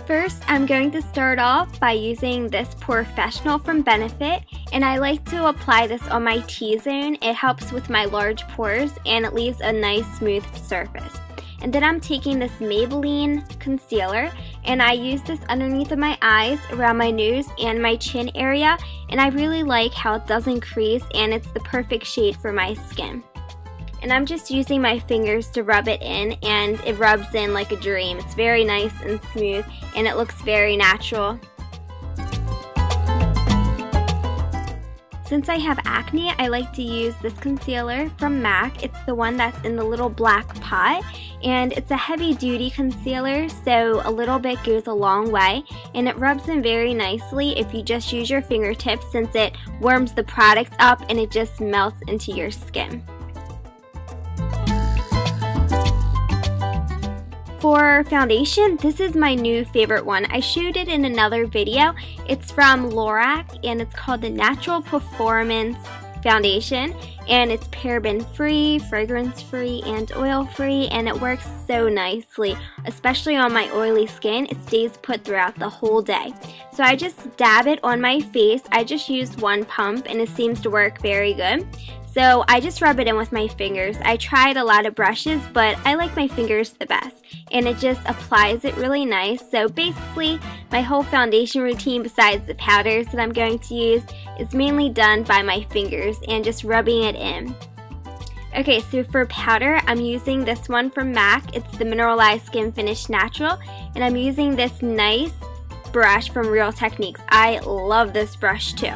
First, I'm going to start off by using this Professional from Benefit, and I like to apply this on my T-zone. It helps with my large pores and it leaves a nice smooth surface. And then I'm taking this Maybelline concealer and I use this underneath of my eyes, around my nose and my chin area, and I really like how it doesn't crease and it's the perfect shade for my skin. And I'm just using my fingers to rub it in, and it rubs in like a dream. It's very nice and smooth and it looks very natural. Since I have acne, I like to use this concealer from MAC. It's the one that's in the little black pot, and it's a heavy-duty concealer, so a little bit goes a long way, and it rubs in very nicely if you just use your fingertips, since it warms the product up and it just melts into your skin. For foundation, this is my new favorite one. I showed it in another video. It's from Lorac and it's called the Natural Performance Foundation, and it's paraben free, fragrance free, and oil free, and it works so nicely, especially on my oily skin. It stays put throughout the whole day. So I just dab it on my face. I just used one pump and it seems to work very good. So I just rub it in with my fingers. I tried a lot of brushes, but I like my fingers the best, and it just applies it really nice. So basically, my whole foundation routine, besides the powders that I'm going to use, is mainly done by my fingers and just rubbing it in. Okay, so for powder, I'm using this one from MAC. It's the Mineralized Skin Finish Natural, and I'm using this nice brush from Real Techniques. I love this brush too.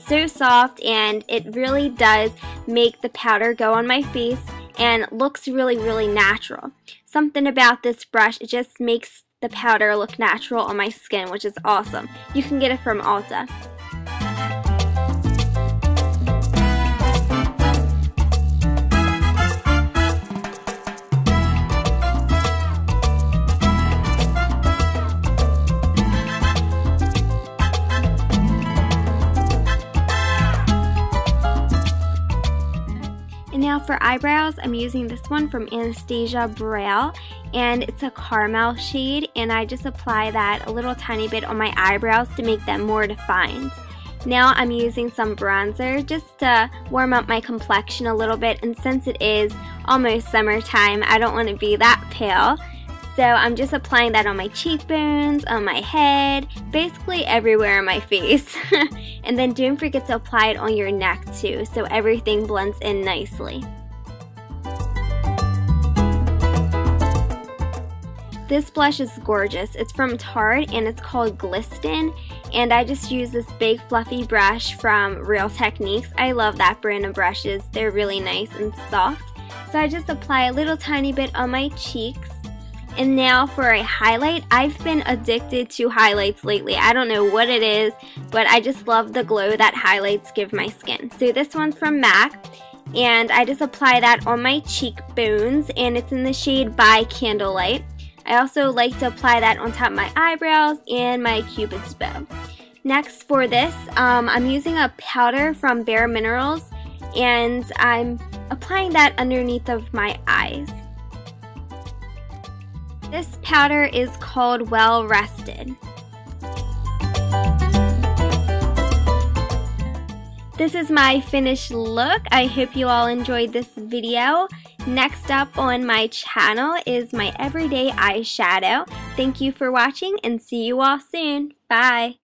So soft, and it really does make the powder go on my face and looks really natural. Something about this brush, it just makes the powder look natural on my skin, which is awesome. You can get it from Ulta. Now for eyebrows, I'm using this one from Anastasia Brow, and it's a caramel shade, and I just apply that a little tiny bit on my eyebrows to make them more defined. Now I'm using some bronzer just to warm up my complexion a little bit, and since it is almost summertime, I don't want to be that pale. So I'm just applying that on my cheekbones, on my head, basically everywhere on my face. And then don't forget to apply it on your neck too, so everything blends in nicely. This blush is gorgeous. It's from Tarte and it's called Glisten, and I just use this big fluffy brush from Real Techniques. I love that brand of brushes. They're really nice and soft. So I just apply a little tiny bit on my cheeks. And now for a highlight. I've been addicted to highlights lately. I don't know what it is, but I just love the glow that highlights give my skin. So this one's from MAC, and I just apply that on my cheekbones, and it's in the shade By Candlelight. I also like to apply that on top of my eyebrows and my Cupid's bow. Next for this, I'm using a powder from Bare Minerals, and I'm applying that underneath of my eyes. This powder is called Well Rested. This is my finished look. I hope you all enjoyed this video. Next up on my channel is my everyday eyeshadow. Thank you for watching and see you all soon. Bye!